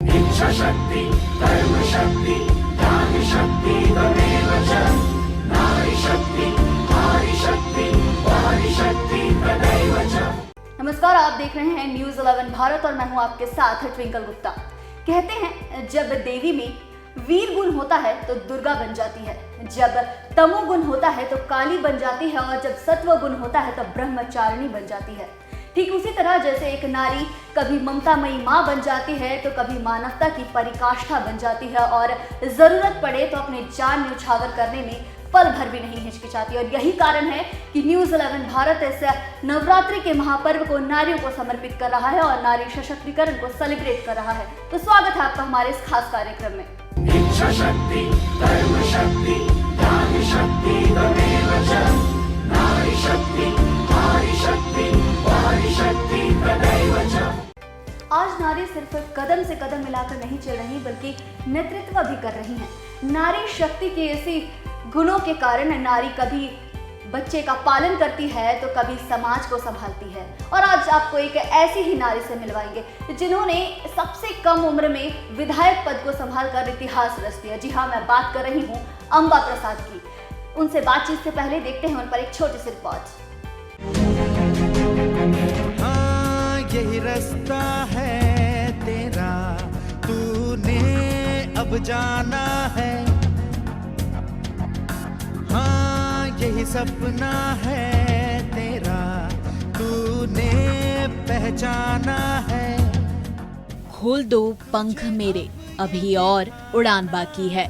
इच्छा शक्ति कर्म शक्ति ज्ञान शक्ति तमेव च नारी शक्ति नारी शक्ति वारी शक्ति तदैव च। नमस्कार, आप देख रहे हैं न्यूज़ 11 भारत और मैं हूं आपके साथ ट्विंकल गुप्ता। कहते हैं जब देवी में वीर गुण होता है तो दुर्गा बन जाती है, जब तमोगुण होता है तो काली बन जाती है और जब सत्व गुण होता है तो ब्रह्मचारिणी बन जाती है। ठीक उसी तरह जैसे एक नारी कभी ममतामयी माँ बन जाती है तो कभी मानवता की पराकाष्ठा बन जाती है और जरूरत पड़े तो अपने जान न्यौछावर करने में पल भर भी नहीं हिचकिचाती। और यही कारण है कि न्यूज़ 11 भारत इस नवरात्रि के महापर्व को नारियों को समर्पित कर रहा है और नारी सशक्तिकरण को सेलिब्रेट कर रहा है। तो स्वागत है आपका हमारे इस खास कार्यक्रम में। इच्छा शक्ति कर्म शक्ति ज्ञान शक्ति तमेव च नारी शक्ति नारी शक्ति वारी शक्ति तदैव च। आज नारी सिर्फ कदम से कदम मिलाकर नहीं चल रही बल्कि नेतृत्व भी कर रही है। नारी शक्ति की ऐसी गुणों के कारण नारी कभी बच्चे का पालन करती है तो कभी समाज को संभालती है। और आज आपको एक ऐसी ही नारी से मिलवाएंगे जिन्होंने सबसे कम उम्र में विधायक पद को संभालकर इतिहास रच दिया। जी हाँ, मैं बात कर रही हूँ अंबा प्रसाद की। उनसे बातचीत से पहले देखते हैं उन पर एक छोटी सी रिपोर्ट। हाँ, यही रास्ता है तेरा, तूने अब जाना है। हाँ, यही सपना है तेरा, तूने पहचाना है। खोल दो पंख मेरे, अभी और उड़ान बाकी है।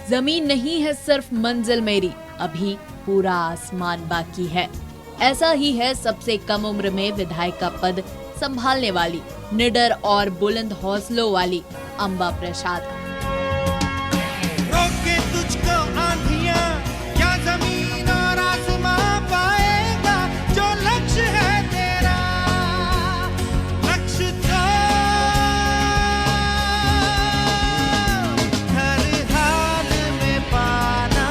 जमीन नहीं है सिर्फ मंजिल मेरी, अभी पूरा आसमान बाकी है। ऐसा ही है सबसे कम उम्र में विधायक का पद संभालने वाली निडर और बुलंद हौसलों वाली अंबा प्रसाद। रोके तुझको आंधियां, क्या जमीन और आसमां पाएगा। जो लक्ष्य है तेरा, लक्ष्य तो हर हाल में पाना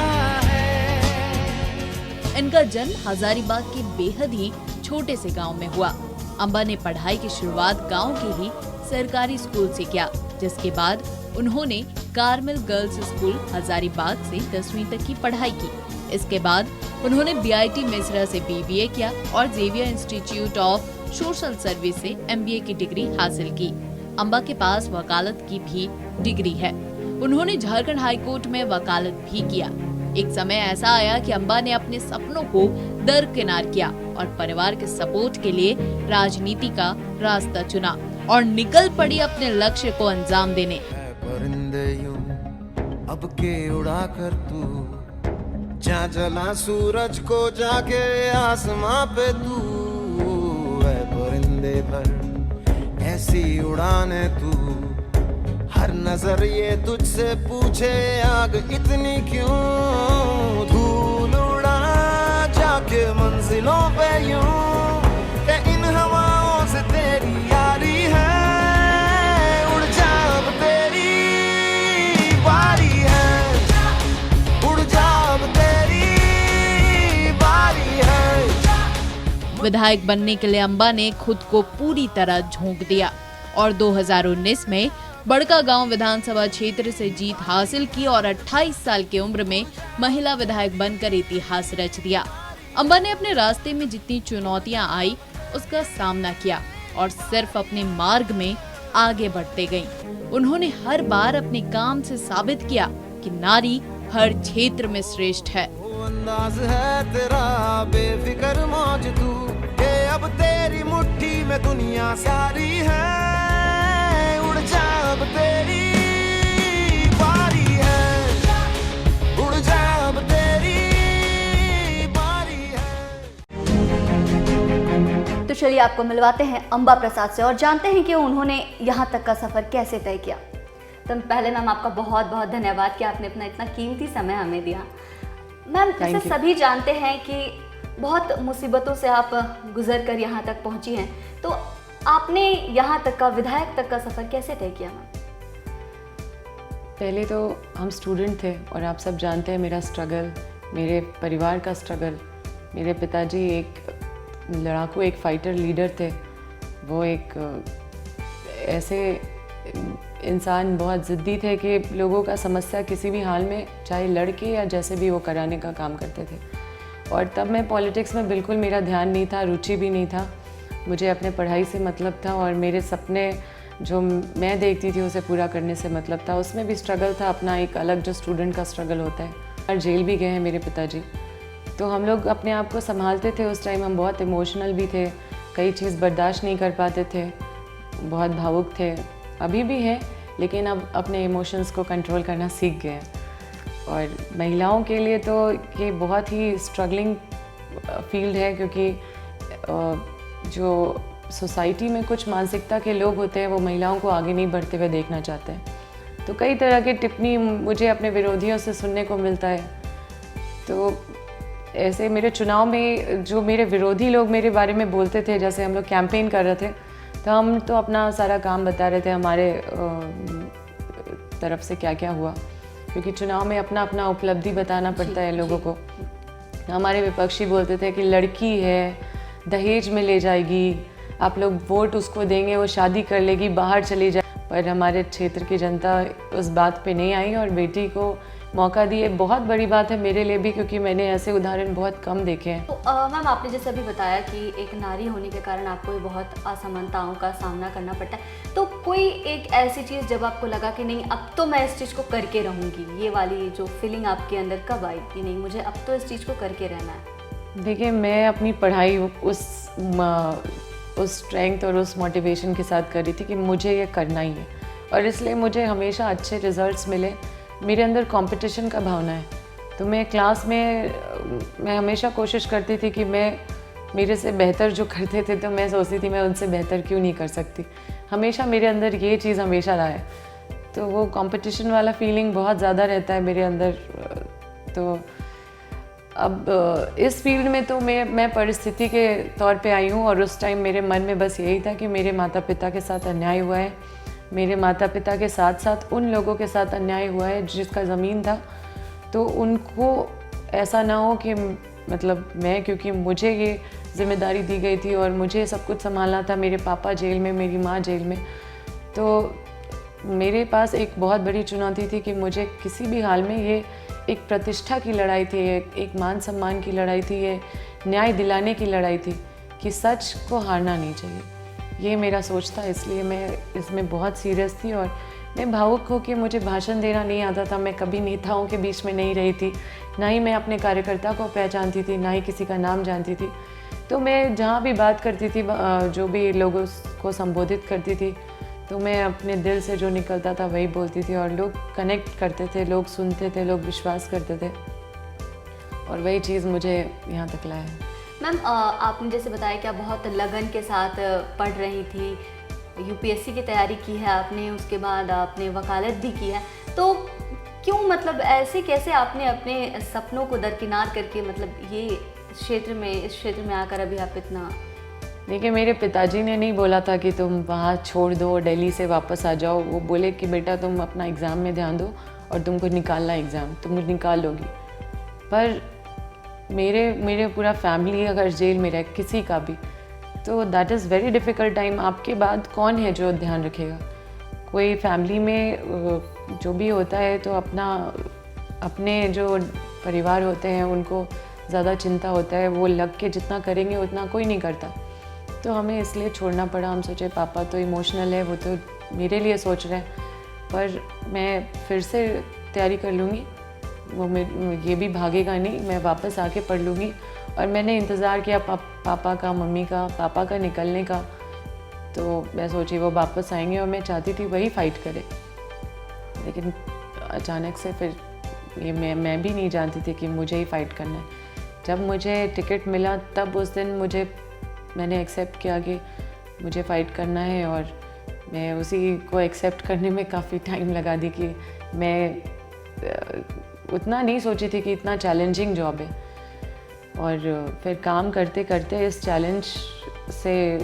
है। इनका जन्म हजारीबाग के बेहद ही छोटे से गांव में हुआ। अंबा ने पढ़ाई की शुरुआत गांव के ही सरकारी स्कूल से किया, जिसके बाद उन्होंने कार्मेल गर्ल्स स्कूल हजारीबाग से 10वीं तक की पढ़ाई की। इसके बाद उन्होंने बीआईटी मिश्रा से बीबीए किया और Xavier Institute of Social Service से एमबीए की डिग्री हासिल की। अंबा के पास वकालत की भी डिग्री है। उन्होंने झारखंड हाईकोर्ट में वकालत भी किया। एक समय ऐसा आया कि अंबा ने अपने सपनों को दरकिनार किया और परिवार के सपोर्ट के लिए राजनीति का रास्ता चुना और निकल पड़ी अपने लक्ष्य को अंजाम देने। परिंदे यूं अब के उड़ा कर तू, जा जला सूरज को जाके आसमां पे तू। है परिंदे पर ऐसी उड़ाने तू, हर नजर ये तुझसे पूछे आग इतनी क्यों। धूल उड़ा जाके मंजिलों पे यूं, के इन हवाओं से तेरी यारी है। उड़ जा अब तेरी बारी है, उड़ जा अब तेरी बारी है। विधायक बनने के लिए अंबा ने खुद को पूरी तरह झोंक दिया और 2019 में बड़कागांव विधानसभा क्षेत्र से जीत हासिल की और 28 साल की उम्र में महिला विधायक बनकर इतिहास रच दिया। अंबा ने अपने रास्ते में जितनी चुनौतियां आई उसका सामना किया और सिर्फ अपने मार्ग में आगे बढ़ते गईं। उन्होंने हर बार अपने काम से साबित किया कि नारी हर क्षेत्र में श्रेष्ठ है। वो अंदाज है तेरा बेफिक्र मौज तू, के अब तेरी मुट्ठी में दुनिया सारी है। उड़ जा अब तेरी बारी है, उड़ जा अब तेरी बारी है। तो चलिए आपको मिलवाते हैं अंबा प्रसाद से और जानते हैं कि उन्होंने यहाँ तक का सफर कैसे तय किया। तो पहले मैम आपका बहुत बहुत धन्यवाद कि आपने अपना इतना कीमती समय हमें दिया। मैम, जैसे सभी जानते हैं कि बहुत मुसीबतों से आप गुजर कर यहाँ तक पहुँची हैं, तो आपने यहाँ तक का विधायक तक का सफर कैसे तय किया मैम? पहले तो हम स्टूडेंट थे और आप सब जानते हैं मेरा स्ट्रगल, मेरे परिवार का स्ट्रगल। मेरे पिताजी एक लड़ाकू, एक फाइटर लीडर थे। वो एक ऐसे इंसान बहुत ज़िद्दी थे कि लोगों का समस्या किसी भी हाल में, चाहे लड़के या जैसे भी, वो कराने का काम करते थे। और तब मैं पॉलिटिक्स में बिल्कुल मेरा ध्यान नहीं था, रुचि भी नहीं था। मुझे अपने पढ़ाई से मतलब था और मेरे सपने जो मैं देखती थी उसे पूरा करने से मतलब था। उसमें भी स्ट्रगल था अपना, एक अलग जो स्टूडेंट का स्ट्रगल होता है। और जेल भी गए हैं मेरे पिताजी, तो हम लोग अपने आप को संभालते थे। उस टाइम हम बहुत इमोशनल भी थे, कई चीज़ बर्दाश्त नहीं कर पाते थे, बहुत भावुक थे, अभी भी हैं, लेकिन अब अपने इमोशंस को कंट्रोल करना सीख गए हैं। और महिलाओं के लिए तो ये बहुत ही स्ट्रगलिंग फील्ड है, क्योंकि जो सोसाइटी में कुछ मानसिकता के लोग होते हैं वो महिलाओं को आगे नहीं बढ़ते हुए देखना चाहते हैं। तो कई तरह की टिप्पणी मुझे अपने विरोधियों से सुनने को मिलता है। तो ऐसे मेरे चुनाव में जो मेरे विरोधी लोग मेरे बारे में बोलते थे, जैसे हम लोग कैंपेन कर रहे थे तो हम तो अपना सारा काम बता रहे थे, हमारे तरफ से क्या क्या हुआ, क्योंकि चुनाव में अपना अपना उपलब्धि बताना पड़ता है लोगों को। हमारे विपक्षी बोलते थे कि लड़की है, दहेज में ले जाएगी, आप लोग वोट उसको देंगे, वो शादी कर लेगी, बाहर चली जाए। पर हमारे क्षेत्र की जनता उस बात पे नहीं आई और बेटी को मौका दिए। बहुत बड़ी बात है मेरे लिए भी, क्योंकि मैंने ऐसे उदाहरण बहुत कम देखे हैं। तो मैम, आपने जैसे अभी बताया कि एक नारी होने के कारण आपको ये बहुत असमानताओं का सामना करना पड़ता है, तो कोई एक ऐसी चीज़ जब आपको लगा कि नहीं अब तो मैं इस चीज़ को करके रहूँगी, ये वाली जो फीलिंग आपके अंदर कब आई कि नहीं मुझे अब तो इस चीज़ को करके रहना है? देखिए, मैं अपनी पढ़ाई उस स्ट्रेंथ और उस मोटिवेशन के साथ कर रही थी कि मुझे ये करना ही है, और इसलिए मुझे हमेशा अच्छे रिजल्ट्स मिले। मेरे अंदर कंपटीशन का भावना है, तो मैं क्लास में मैं हमेशा कोशिश करती थी कि मैं मेरे से बेहतर जो करते थे तो मैं सोचती थी मैं उनसे बेहतर क्यों नहीं कर सकती। हमेशा मेरे अंदर ये चीज़ हमेशा रहा है, तो वो कंपटीशन वाला फीलिंग बहुत ज़्यादा रहता है मेरे अंदर। तो अब इस फील्ड में तो मैं परिस्थिति के तौर पे आई हूँ, और उस टाइम मेरे मन में बस यही था कि मेरे माता पिता के साथ अन्याय हुआ है, मेरे माता पिता के साथ साथ उन लोगों के साथ अन्याय हुआ है जिसका ज़मीन था, तो उनको ऐसा ना हो कि मतलब मैं, क्योंकि मुझे ये जिम्मेदारी दी गई थी और मुझे सब कुछ संभालना था। मेरे पापा जेल में, मेरी माँ जेल में, तो मेरे पास एक बहुत बड़ी चुनौती थी कि मुझे किसी भी हाल में, ये एक प्रतिष्ठा की लड़ाई थी, एक मान सम्मान की लड़ाई थी, ये न्याय दिलाने की लड़ाई थी कि सच को हारना नहीं चाहिए। ये मेरा सोच था, इसलिए मैं इसमें बहुत सीरियस थी। और मैं भावुक हो कि मुझे भाषण देना नहीं आता था, मैं कभी नेताओं के बीच में नहीं रही थी, ना ही मैं अपने कार्यकर्ता को पहचानती थी, ना ही किसी का नाम जानती थी। तो मैं जहाँ भी बात करती थी, जो भी लोगों को संबोधित करती थी, तो मैं अपने दिल से जो निकलता था वही बोलती थी, और लोग कनेक्ट करते थे, लोग सुनते थे, लोग विश्वास करते थे, और वही चीज़ मुझे यहाँ तक लाया है। मैम, आपने जैसे बताया कि आप बहुत लगन के साथ पढ़ रही थी, यूपीएससी की तैयारी की है आपने, उसके बाद आपने वकालत भी की है, तो क्यों, मतलब ऐसे कैसे आपने अपने सपनों को दरकिनार करके मतलब ये इस क्षेत्र में आकर अभी आप इतना? देखिए, मेरे पिताजी ने नहीं बोला था कि तुम वहाँ छोड़ दो, दिल्ली से वापस आ जाओ। वो बोले कि बेटा तुम अपना एग्ज़ाम में ध्यान दो और तुमको निकालना एग्ज़ाम, तुम निकाल लोगी। पर मेरे पूरा फैमिली अगर जेल में रहे, किसी का भी, तो that is very difficult time. आपके बाद कौन है जो ध्यान रखेगा? कोई फैमिली में जो भी होता है तो अपने जो परिवार होते हैं उनको ज़्यादा चिंता होता है, वो लग के जितना करेंगे उतना कोई नहीं करता। तो हमें इसलिए छोड़ना पड़ा। हम सोचे पापा तो इमोशनल है, वो तो मेरे लिए सोच रहे हैं, पर मैं फिर से तैयारी कर लूँगी, वो ये भी भागेगा नहीं, मैं वापस आके पढ़ लूँगी। और मैंने इंतज़ार किया पापा का, मम्मी का, पापा का निकलने का, तो मैं सोची वो वापस आएंगे और मैं चाहती थी वही फ़ाइट करे। लेकिन अचानक से फिर ये मैं भी नहीं जानती थी कि मुझे ही फ़ाइट करना है। जब मुझे टिकट मिला तब उस दिन मैंने एक्सेप्ट किया कि मुझे फ़ाइट करना है, और मैं उसी को एक्सेप्ट करने में काफ़ी टाइम लगा दी कि मैं उतना नहीं सोची थी कि इतना चैलेंजिंग जॉब है। और फिर काम करते करते इस चैलेंज से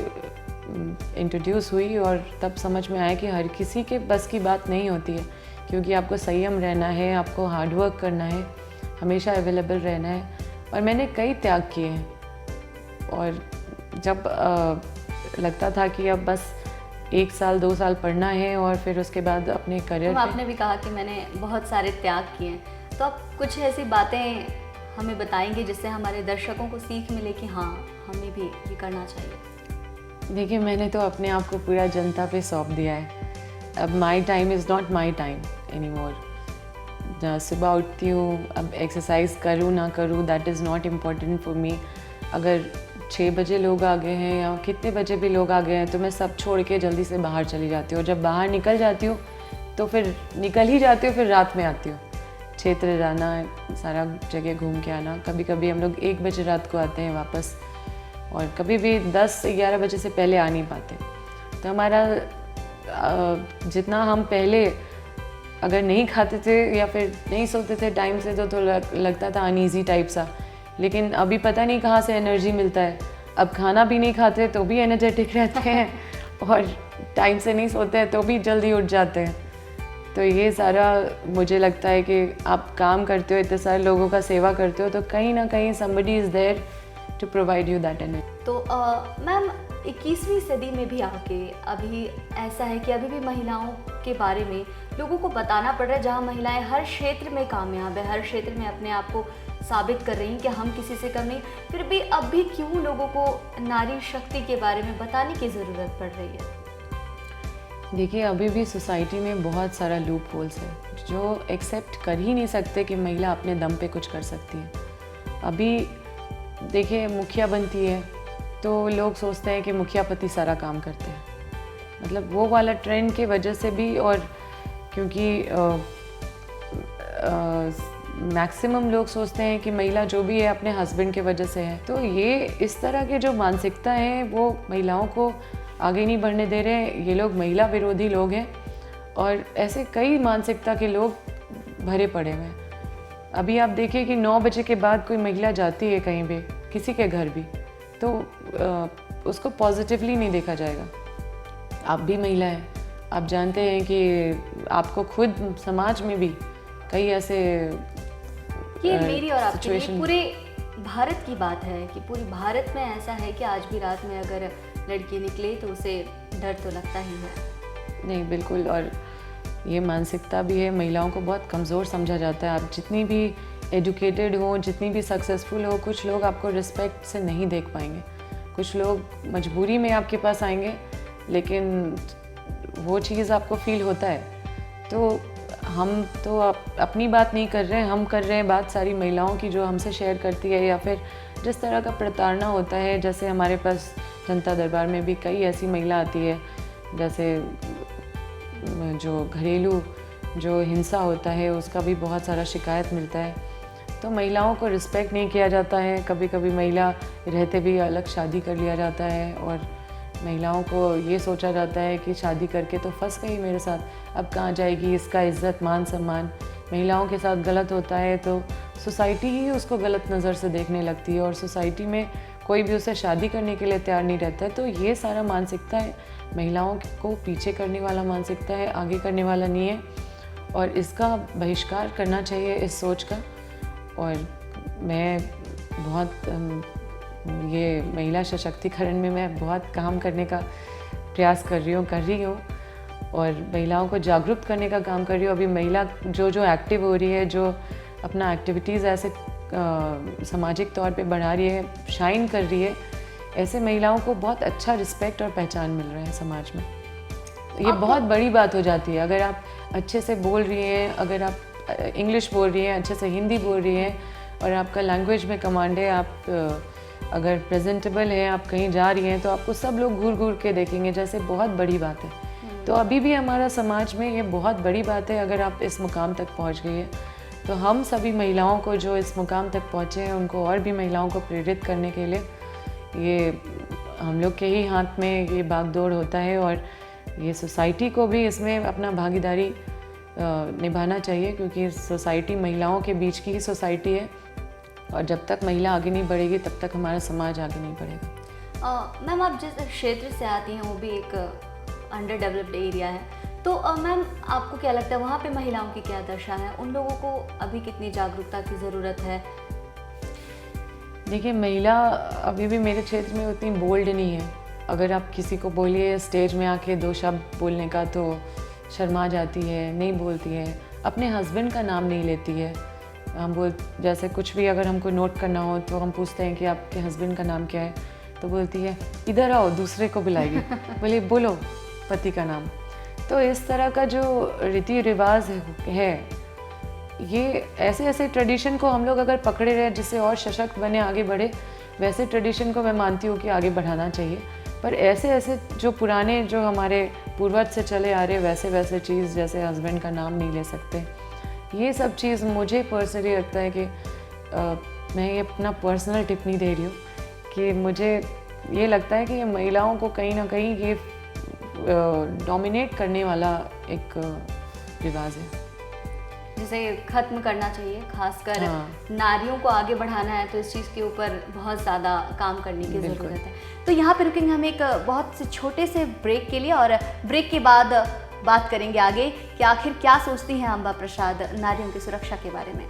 इंट्रोड्यूस हुई, और तब समझ में आया कि हर किसी के बस की बात नहीं होती है, क्योंकि आपको संयम रहना है, आपको हार्डवर्क करना है, हमेशा अवेलेबल रहना है। और मैंने कई त्याग किए हैं, और जब लगता था कि अब बस 1 साल 2 साल पढ़ना है और फिर उसके बाद अपने करियर तो आपने भी कहा कि मैंने बहुत सारे त्याग किए हैं, तो आप कुछ ऐसी बातें हमें बताएंगे जिससे हमारे दर्शकों को सीख मिले कि हाँ, हमें भी ये करना चाहिए। देखिए, मैंने तो अपने आप को पूरा जनता पे सौंप दिया है। अब my time is not my time any more. सुबह उठती हूँ, अब एक्सरसाइज करूँ ना करूँ that is not important for me. अगर 6 बजे लोग आ गए हैं या कितने बजे भी लोग आ गए हैं तो मैं सब छोड़ के जल्दी से बाहर चली जाती हूँ। जब बाहर निकल जाती हूँ तो फिर निकल ही जाती हूँ, फिर रात में आती हूँ। क्षेत्र जाना, सारा जगह घूम के आना। कभी कभी हम लोग 1 बजे रात को आते हैं वापस, और कभी भी 10-11 बजे से पहले आ नहीं पाते। तो हमारा जितना हम पहले अगर नहीं खाते थे या फिर नहीं सोते थे टाइम से तो लगता था अनईजी टाइप सा, लेकिन अभी पता नहीं कहाँ से एनर्जी मिलता है। अब खाना भी नहीं खाते तो भी एनर्जेटिक रहते हैं और टाइम से नहीं सोते हैं तो भी जल्दी उठ जाते हैं। तो ये सारा मुझे लगता है कि आप काम करते हो, इतने सारे लोगों का सेवा करते हो, तो कहीं ना कहीं somebody is there to provide you that energy। तो मैम 21वीं सदी में भी आके अभी ऐसा है कि अभी भी महिलाओं के बारे में लोगों को बताना पड़ रहा है, जहाँ महिलाएं हर क्षेत्र में कामयाब है, हर क्षेत्र में अपने आप को साबित कर रही हैं कि हम किसी से कम नहीं, फिर भी अब भी क्यों लोगों को नारी शक्ति के बारे में बताने की ज़रूरत पड़ रही है? देखिए, अभी भी सोसाइटी में बहुत सारा लूप होल्स है जो एक्सेप्ट कर ही नहीं सकते कि महिला अपने दम पे कुछ कर सकती है। अभी देखिए, मुखिया बनती है तो लोग सोचते हैं कि मुखिया पति सारा काम करते हैं, मतलब वो वाला ट्रेंड की वजह से भी, और क्योंकि मैक्सिमम लोग सोचते हैं कि महिला जो भी है अपने हस्बैंड की वजह से है। तो ये इस तरह के जो मानसिकता है वो महिलाओं को आगे नहीं बढ़ने दे रहे हैं। ये लोग महिला विरोधी लोग हैं और ऐसे कई मानसिकता के लोग भरे पड़े हुए हैं। अभी आप देखिए कि 9 बजे के बाद कोई महिला जाती है कहीं भी, किसी के घर भी, तो उसको पॉजिटिवली नहीं देखा जाएगा। आप भी महिला हैं, आप जानते हैं कि आपको खुद समाज में भी कई ऐसे ये मेरी और आपकी नहीं, situation- पूरे भारत की बात है कि पूरे भारत में ऐसा है कि आज भी रात में अगर लड़की निकले तो उसे डर तो लगता ही है। नहीं, बिल्कुल। और ये मानसिकता भी है, महिलाओं को बहुत कमज़ोर समझा जाता है। आप जितनी भी एजुकेटेड हो, जितनी भी सक्सेसफुल हो, कुछ लोग आपको रिस्पेक्ट से नहीं देख पाएंगे। कुछ लोग मजबूरी में आपके पास आएंगे, लेकिन वो चीज़ आपको फील होता है। तो हम तो अपनी बात नहीं कर रहे हैं, हम कर रहे हैं बात सारी महिलाओं की जो हमसे शेयर करती है, या फिर जिस तरह का प्रताड़ना होता है। जैसे हमारे पास जनता दरबार में भी कई ऐसी महिला आती है, जैसे जो घरेलू जो हिंसा होता है उसका भी बहुत सारा शिकायत मिलता है। तो महिलाओं को रिस्पेक्ट नहीं किया जाता है। कभी कभी महिला रहते भी अलग शादी कर लिया जाता है और महिलाओं को ये सोचा जाता है कि शादी करके तो फंस गई मेरे साथ, अब कहाँ जाएगी, इसका इज़्ज़त मान सम्मान महिलाओं के साथ गलत होता है तो सोसाइटी ही उसको गलत नज़र से देखने लगती है और सोसाइटी में कोई भी उसे शादी करने के लिए तैयार नहीं रहता है। तो ये सारा मानसिकता है, महिलाओं को पीछे करने वाला मानसिकता है, आगे करने वाला नहीं है, और इसका बहिष्कार करना चाहिए इस सोच का। और मैं बहुत ये महिला सशक्तिकरण में मैं बहुत काम करने का प्रयास कर रही हूँ और महिलाओं को जागरूक करने का काम कर रही हूँ। अभी महिला जो एक्टिव हो रही है, जो अपना एक्टिविटीज़ ऐसे सामाजिक तौर पे बढ़ा रही है, शाइन कर रही है, ऐसे महिलाओं को बहुत अच्छा रिस्पेक्ट और पहचान मिल रहा है समाज में। ये बहुत बड़ी बात हो जाती है। अगर आप अच्छे से बोल रही हैं, अगर आप इंग्लिश बोल रही हैं, अच्छे से हिंदी बोल रही हैं और आपका लैंग्वेज में कमांड है, आप अगर प्रेजेंटेबल हैं, आप कहीं जा रही हैं, तो आपको सब लोग घूर घूर के देखेंगे, जैसे बहुत बड़ी बात है। तो अभी भी हमारा समाज में ये बहुत बड़ी बात है। अगर आप इस मुकाम तक पहुंच गई है तो हम सभी महिलाओं को जो इस मुकाम तक पहुँचे हैं उनको और भी महिलाओं को प्रेरित करने के लिए ये हम लोग के ही हाथ में ये बागडोर होता है और ये सोसाइटी को भी इसमें अपना भागीदारी निभाना चाहिए, क्योंकि सोसाइटी महिलाओं के बीच की ही सोसाइटी है और जब तक महिला आगे नहीं बढ़ेगी तब तक हमारा समाज आगे नहीं बढ़ेगा। मैम, आप जिस क्षेत्र से आती हैं वो भी एक अंडर डेवलप्ड एरिया है, तो मैम आपको क्या लगता है वहाँ पे महिलाओं की क्या दशा है? उन लोगों को अभी कितनी जागरूकता की ज़रूरत है? देखिए, महिला अभी भी मेरे क्षेत्र में उतनी बोल्ड नहीं है। अगर आप किसी को बोलिए स्टेज में आके 2 शब्द बोलने का तो शर्मा जाती है, नहीं बोलती है, अपने हस्बैंड का नाम नहीं लेती है। हम जैसे कुछ भी अगर हमको नोट करना हो तो हम पूछते हैं कि आपके हस्बैंड का नाम क्या है, तो बोलती है इधर आओ, दूसरे को बुलाएगी, बोले बोलो पति का नाम। तो इस तरह का जो रीति रिवाज है, ये ऐसे ट्रेडिशन को हम लोग अगर पकड़े रहे जिससे और सशक्त बने, आगे बढ़े, वैसे ट्रेडिशन को मैं मानती हूँ कि आगे बढ़ाना चाहिए। पर ऐसे जो पुराने जो हमारे पूर्वज से चले आ रहे वैसे चीज़, जैसे हस्बैंड का नाम नहीं ले सकते, ये सब चीज़ मुझे पर्सनली लगता है कि मैं ये अपना पर्सनल टिप्पणी दे रही हूँ कि मुझे ये लगता है कि ये महिलाओं को कहीं ना कहीं ये डोमिनेट करने वाला एक रिवाज है जिसे खत्म करना चाहिए। खासकर हाँ। नारियों को आगे बढ़ाना है तो इस चीज़ के ऊपर बहुत ज़्यादा काम करने की ज़रूरत है। तो यहाँ पे रुकेंगे हम एक बहुत से छोटे से ब्रेक के लिए, और ब्रेक के बाद बात करेंगे आगे कि आखिर क्या सोचती हैं अम्बा प्रसाद नारियों की सुरक्षा के बारे में।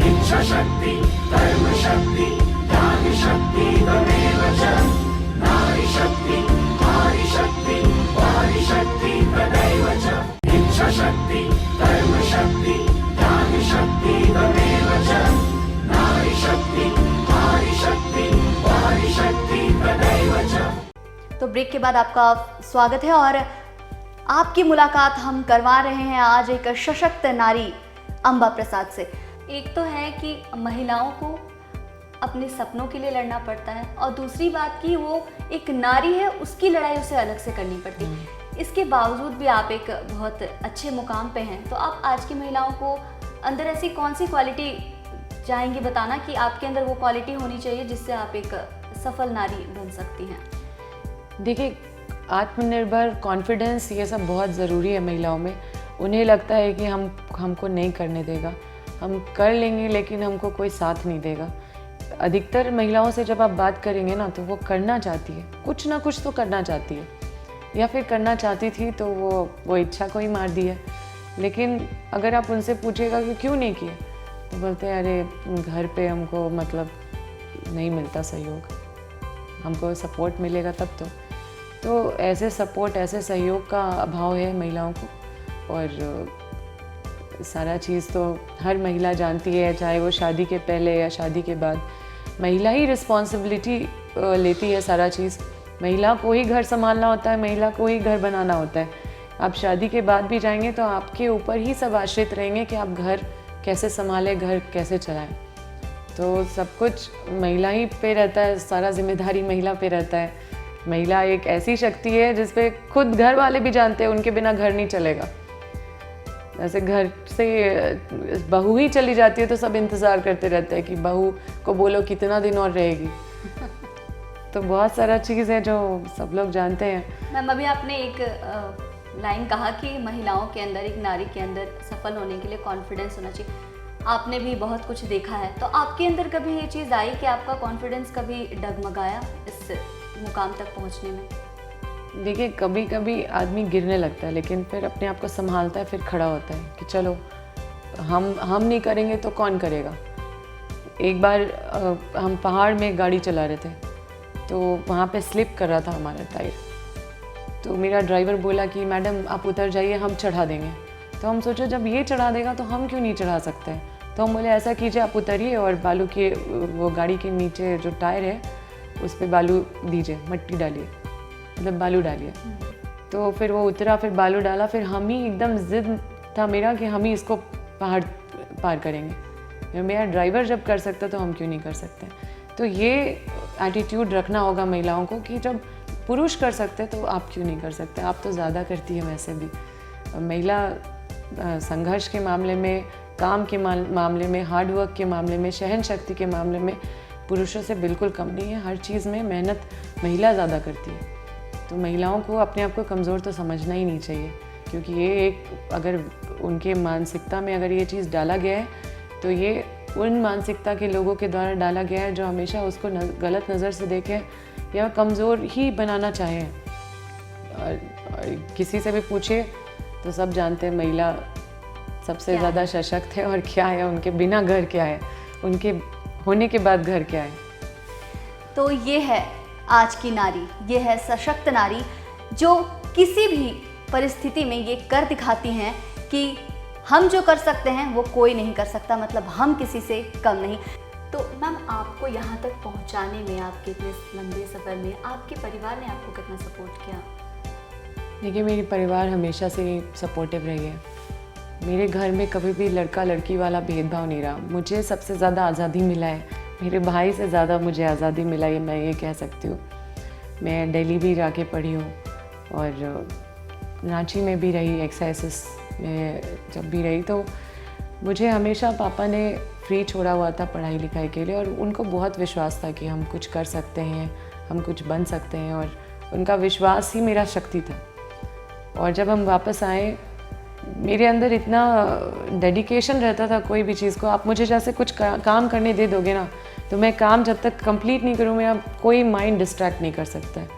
इच्छा शक्ति कर्म शक्ति ज्ञान शक्ति तमेव च नारी शक्ति नारी शक्ति वारी शक्ति तदैव च इच्छा शक्ति कर्म शक्ति ज्ञान शक्ति तमेव च नारी शक्ति नारी शक्ति वारी शक्ति तदैव च। तो ब्रेक के बाद आपका स्वागत है, और आपकी मुलाकात हम करवा रहे हैं आज एक सशक्त नारी अम्बा प्रसाद से। एक तो है कि महिलाओं को अपने सपनों के लिए लड़ना पड़ता है, और दूसरी बात कि वो एक नारी है, उसकी लड़ाई उसे अलग से करनी पड़ती है। इसके बावजूद भी आप एक बहुत अच्छे मुकाम पे हैं, तो आप आज की महिलाओं को अंदर ऐसी कौन सी क्वालिटी चाहेंगी बताना कि आपके अंदर वो क्वालिटी होनी चाहिए जिससे आप एक सफल नारी बन सकती हैं? देखिए, आत्मनिर्भर, कॉन्फिडेंस, ये सब बहुत ज़रूरी है महिलाओं में। उन्हें लगता है कि हमको नहीं करने देगा, हम कर लेंगे लेकिन हमको कोई साथ नहीं देगा। अधिकतर महिलाओं से जब आप बात करेंगे ना, तो वो करना चाहती है, कुछ ना कुछ तो करना चाहती है, या फिर करना चाहती थी तो वो इच्छा को ही मार दी है। लेकिन अगर आप उनसे पूछिएगा कि क्यों नहीं किए, तो बोलते हैं अरे घर पे हमको मतलब नहीं मिलता सहयोग, हमको सपोर्ट मिलेगा तब तो ऐसे सपोर्ट, ऐसे सहयोग का अभाव है महिलाओं को। और सारा चीज़ तो हर महिला जानती है, चाहे वो शादी के पहले या शादी के बाद, महिला ही रिस्पॉन्सिबिलिटी लेती है सारा चीज़। महिला को ही घर संभालना होता है, महिला को ही घर बनाना होता है। आप शादी के बाद भी जाएंगे तो आपके ऊपर ही सब आश्रित रहेंगे कि आप घर कैसे संभालें, घर कैसे चलाएं। तो सब कुछ महिला ही पे रहता है, सारा जिम्मेदारी महिला पे रहता है। महिला एक ऐसी शक्ति है जिस पे खुद घर वाले भी जानते हैं उनके बिना घर नहीं चलेगा। जैसे घर से बहू ही चली जाती है तो सब इंतज़ार करते रहते हैं कि बहू को बोलो कितना दिन और रहेगी। तो बहुत सारा चीज़ है जो सब लोग जानते हैं। मैम, अभी आपने एक लाइन कहा कि महिलाओं के अंदर, एक नारी के अंदर सफल होने के लिए कॉन्फिडेंस होना चाहिए। आपने भी बहुत कुछ देखा है, तो आपके अंदर कभी ये चीज़ आई कि आपका कॉन्फिडेंस कभी डगमगाया इस मुकाम तक पहुंचने में? देखिए, कभी कभी आदमी गिरने लगता है लेकिन फिर अपने आप को संभालता है, फिर खड़ा होता है कि चलो हम नहीं करेंगे तो कौन करेगा। एक बार हम पहाड़ में गाड़ी चला रहे थे, तो वहाँ पे स्लिप कर रहा था हमारा टायर। तो मेरा ड्राइवर बोला कि मैडम आप उतर जाइए, हम चढ़ा देंगे। तो हम सोचे जब ये चढ़ा देगा तो हम क्यों नहीं चढ़ा सकते हैं। तो हम बोले ऐसा कीजिए, आप उतरिए और बालू के वो गाड़ी के नीचे जो टायर है उस पर बालू दीजिए, मट्टी डालिए, मतलब बालू डालिए। तो फिर वो उतरा, फिर बालू डाला, फिर हम ही एकदम जिद था मेरा कि हम ही इसको पहाड़ पार करेंगे। मेरा ड्राइवर जब कर सकता तो हम क्यों नहीं कर सकते। तो ये एटीट्यूड रखना होगा महिलाओं को कि जब पुरुष कर सकते तो आप क्यों नहीं कर सकते। आप तो ज़्यादा करती है वैसे भी। महिला संघर्ष के मामले में, काम के मामले में, हार्डवर्क के मामले में, सहन शक्ति के मामले में पुरुषों से बिल्कुल कम नहीं है। हर चीज़ में मेहनत महिला ज़्यादा करती है। तो महिलाओं को अपने आप को कमज़ोर तो समझना ही नहीं चाहिए, क्योंकि ये एक अगर उनके मानसिकता में अगर ये चीज़ डाला गया है तो ये उन मानसिकता के लोगों के द्वारा डाला गया है जो हमेशा उसको गलत नज़र से देखें या कमज़ोर ही बनाना चाहें। और किसी से भी पूछिए तो सब जानते हैं महिला सबसे ज़्यादा सशक्त है, और क्या है उनके बिना घर क्या है, उनके होने के बाद घर क्या है। तो ये है आज की नारी, ये है सशक्त नारी जो किसी भी परिस्थिति में ये कर दिखाती हैं कि हम जो कर सकते हैं वो कोई नहीं कर सकता, मतलब हम किसी से कम नहीं। तो मैम, आपको यहाँ तक पहुँचाने में, आपके इतने लंबे सफ़र में आपके परिवार ने आपको कितना सपोर्ट किया? देखिए, मेरी परिवार हमेशा से सपोर्टिव रही है। मेरे घर में कभी भी लड़का लड़की वाला भेदभाव नहीं रहा। मुझे सबसे ज़्यादा आज़ादी मिला है, मेरे भाई से ज़्यादा मुझे आज़ादी मिला है, मैं ये कह सकती हूँ। मैं दिल्ली भी जाके पढ़ी हूँ और रांची में भी रही, एक्साइसिस में जब भी रही, तो मुझे हमेशा पापा ने फ्री छोड़ा हुआ था पढ़ाई लिखाई के लिए, और उनको बहुत विश्वास था कि हम कुछ कर सकते हैं, हम कुछ बन सकते हैं, और उनका विश्वास ही मेरा शक्ति था। और जब हम वापस आए, मेरे अंदर इतना डेडिकेशन रहता था कोई भी चीज़ को। आप मुझे जैसे कुछ काम करने दे दोगे ना, तो मैं काम जब तक कंप्लीट नहीं करूँ, मेरा कोई माइंड डिस्ट्रैक्ट नहीं कर सकता है।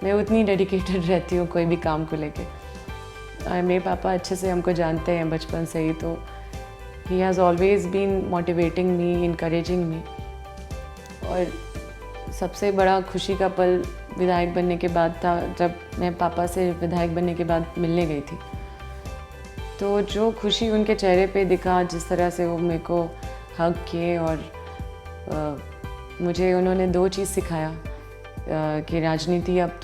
मैं उतनी डेडिकेटेड रहती हूँ कोई भी काम को लेके। मेरे पापा अच्छे से हमको जानते हैं बचपन से ही, तो he has always been motivating me, encouraging me. और सबसे बड़ा खुशी का पल विधायक बनने के बाद था, जब मैं पापा से विधायक बनने के बाद मिलने गई थी। तो जो खुशी उनके चेहरे पे दिखा, जिस तरह से वो मेरे को हग किए, और मुझे उन्होंने 2 चीज़ सिखाया कि राजनीति अब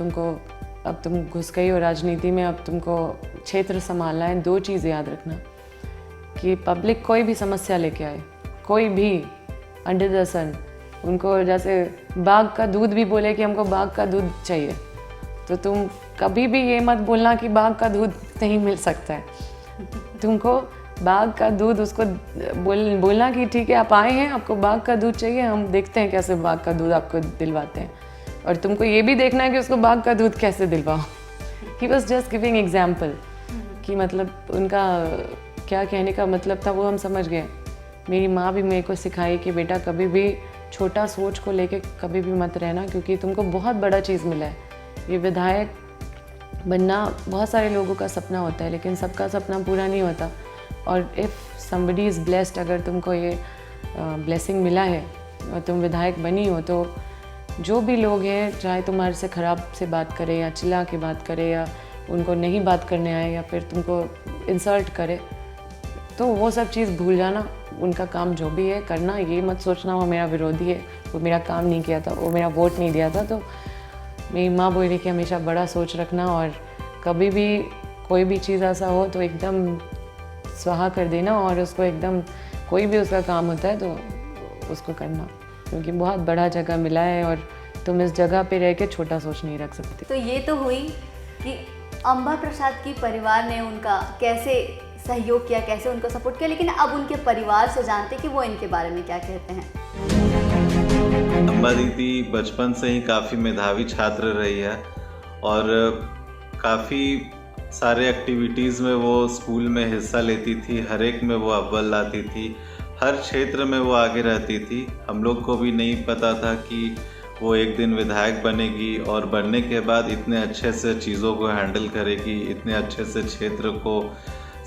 तुम घुस गई हो राजनीति में, अब तुमको क्षेत्र संभालना है। 2 चीज़ याद रखना कि पब्लिक कोई भी समस्या लेके आए, कोई भी अंडर द सन, उनको जैसे बाघ का दूध भी बोले कि हमको बाघ का दूध चाहिए, तो तुम कभी भी ये मत बोलना कि बाघ का दूध नहीं मिल सकता है। तुमको बाघ का दूध उसको बोलना कि ठीक है, आप आए हैं, आपको बाघ का दूध चाहिए, हम देखते हैं कैसे बाघ का दूध आपको दिलवाते हैं। और तुमको ये भी देखना है कि उसको बाघ का दूध कैसे दिलवाओ। He was just giving example कि मतलब उनका क्या कहने का मतलब था वो हम समझ गए। मेरी माँ भी मेरे को सिखाई कि बेटा कभी भी छोटा सोच को लेके कभी भी मत रहना, क्योंकि तुमको बहुत बड़ा चीज़ मिला है। ये विधायक बनना बहुत सारे लोगों का सपना होता है, लेकिन सबका सपना पूरा नहीं होता। और इफ़ समबडी इज़ ब्लेस्ड, अगर तुमको ये ब्लेसिंग मिला है और तुम विधायक बनी हो, तो जो भी लोग हैं, चाहे तुम्हारे से ख़राब से बात करे या चिल्ला के बात करे या उनको नहीं बात करने आए या फिर तुमको इंसल्ट करे, तो वो सब चीज़ भूल जाना। उनका काम जो भी है करना, ये मत सोचना वो मेरा विरोधी है, वो मेरा काम नहीं किया था, वो मेरा वोट नहीं दिया था। तो मेरी माँ बोली कि हमेशा बड़ा सोच रखना, और कभी भी कोई भी चीज़ ऐसा हो तो एकदम स्वाहा कर देना, और उसको एकदम कोई भी उसका काम होता है तो उसको करना, क्योंकि बहुत बड़ा जगह मिला है और तुम इस जगह पे रह के छोटा सोच नहीं रख सकती। तो ये तो हुई कि अंबा प्रसाद की परिवार ने उनका कैसे सहयोग किया, कैसे उनको सपोर्ट किया, लेकिन अब उनके परिवार से जानते कि वो इनके बारे में क्या कहते हैं। अंबा दीदी बचपन से ही काफ़ी मेधावी छात्र रही है, और काफ़ी सारे एक्टिविटीज़ में वो स्कूल में हिस्सा लेती थी, हर एक में वो अव्वल लाती थी, हर क्षेत्र में वो आगे रहती थी। हम लोग को भी नहीं पता था कि वो एक दिन विधायक बनेगी, और बनने के बाद इतने अच्छे से चीज़ों को हैंडल करेगी, इतने अच्छे से क्षेत्र को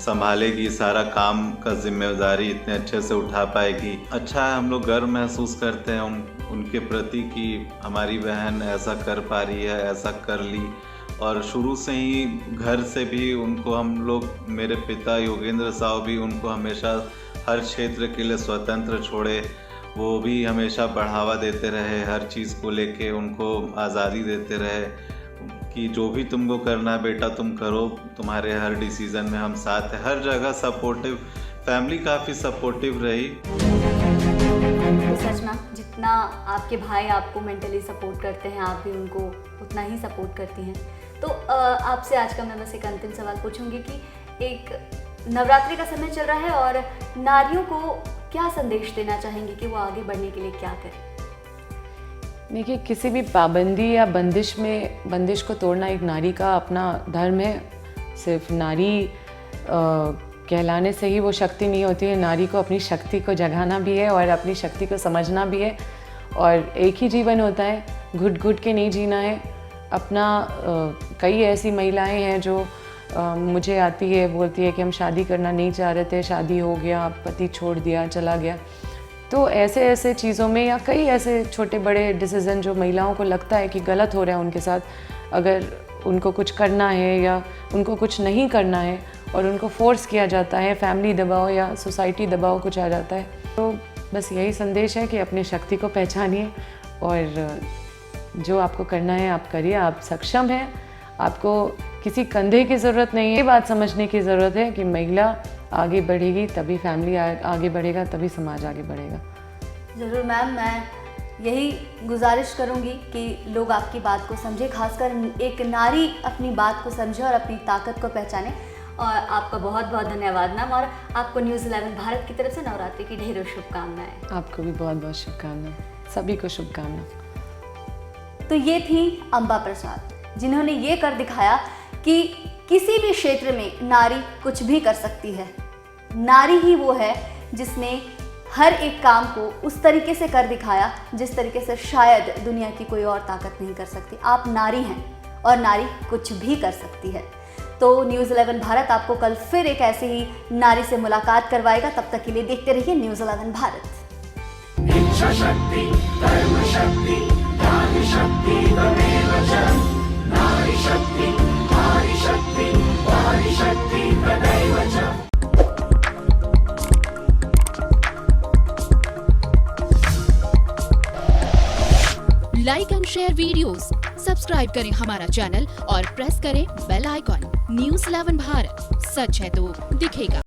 संभालेगी, सारा काम का जिम्मेदारी इतने अच्छे से उठा पाएगी। अच्छा है, हम लोग गर्व महसूस करते हैं उनके प्रति कि हमारी बहन ऐसा कर पा रही है, ऐसा कर ली। और शुरू से ही घर से भी उनको हम लोग, मेरे पिता योगेंद्र साहब भी उनको हमेशा हर क्षेत्र के लिए स्वतंत्र छोड़े, वो भी हमेशा बढ़ावा देते रहे, हर चीज़ को लेके उनको आज़ादी देते रहे कि जो भी तुमको करना है बेटा तुम करो, तुम्हारे हर डिसीज़न में हम साथ हैं, हर जगह सपोर्टिव, फैमिली काफ़ी सपोर्टिव रही। तो सच में जितना आपके भाई आपको मेंटली सपोर्ट करते हैं, आप भी उनको उतना ही सपोर्ट करती हैं। तो आपसे आज का मैं बस एक अंतिम सवाल पूछूंगी कि एक नवरात्रि का समय चल रहा है और नारियों को क्या संदेश देना चाहेंगे कि वो आगे बढ़ने के लिए क्या करें? देखिए, किसी भी पाबंदी या बंदिश को तोड़ना एक नारी का अपना धर्म है। सिर्फ नारी कहलाने से ही वो शक्ति नहीं होती है, नारी को अपनी शक्ति को जगाना भी है और अपनी शक्ति को समझना भी है। और एक ही जीवन होता है, घुट घुट के नहीं जीना है अपना। कई ऐसी महिलाएं हैं जो मुझे आती है, बोलती है कि हम शादी करना नहीं चाह रहे थे, शादी हो गया, पति छोड़ दिया, चला गया। तो ऐसे ऐसे चीज़ों में या कई ऐसे छोटे बड़े डिसीज़न जो महिलाओं को लगता है कि गलत हो रहा है उनके साथ, अगर उनको कुछ करना है या उनको कुछ नहीं करना है और उनको फोर्स किया जाता है, फैमिली दबाव या सोसाइटी दबाव कुछ आ जाता है, तो बस यही संदेश है कि अपनी शक्ति को पहचानिए और जो आपको करना है आप करिए। आप सक्षम हैं, आपको किसी कंधे की ज़रूरत नहीं है। ये बात समझने की ज़रूरत है कि महिला आगे बढ़ेगी तभी फैमिली आगे बढ़ेगा, तभी समाज आगे बढ़ेगा। ज़रूर मैम, मैं यही गुजारिश करूंगी कि लोग आपकी बात को समझे, खासकर एक नारी अपनी बात को समझे और अपनी ताकत को पहचाने। और आपका बहुत बहुत धन्यवाद मैम, और आपको न्यूज़ 11 भारत की तरफ से नवरात्रि की ढेरों शुभकामनाएं। आपको भी बहुत बहुत शुभकामनाएं, सभी को शुभकामनाएं। तो ये थी अंबा प्रसाद, जिन्होंने ये कर दिखाया कि किसी भी क्षेत्र में नारी कुछ भी कर सकती है। नारी ही वो है जिसने हर एक काम को उस तरीके से कर दिखाया जिस तरीके से शायद दुनिया की कोई और ताकत नहीं कर सकती। आप नारी हैं और नारी कुछ भी कर सकती है। तो न्यूज़ 11 भारत आपको कल फिर एक ऐसे ही नारी से मुलाकात करवाएगा। तब तक के लिए देखते रहिए न्यूज़ 11 भारत। इच्छा शक्ति, कर्म शक्ति, ज्ञान शक्ति तमेव च। नारी शक्ति, नारी शक्ति, वारी शक्ति तदैव च। Like and share videos, subscribe करें हमारा चैनल और प्रेस करें बेल आइकॉन। न्यूज़ 11 भारत, सच है तो दिखेगा।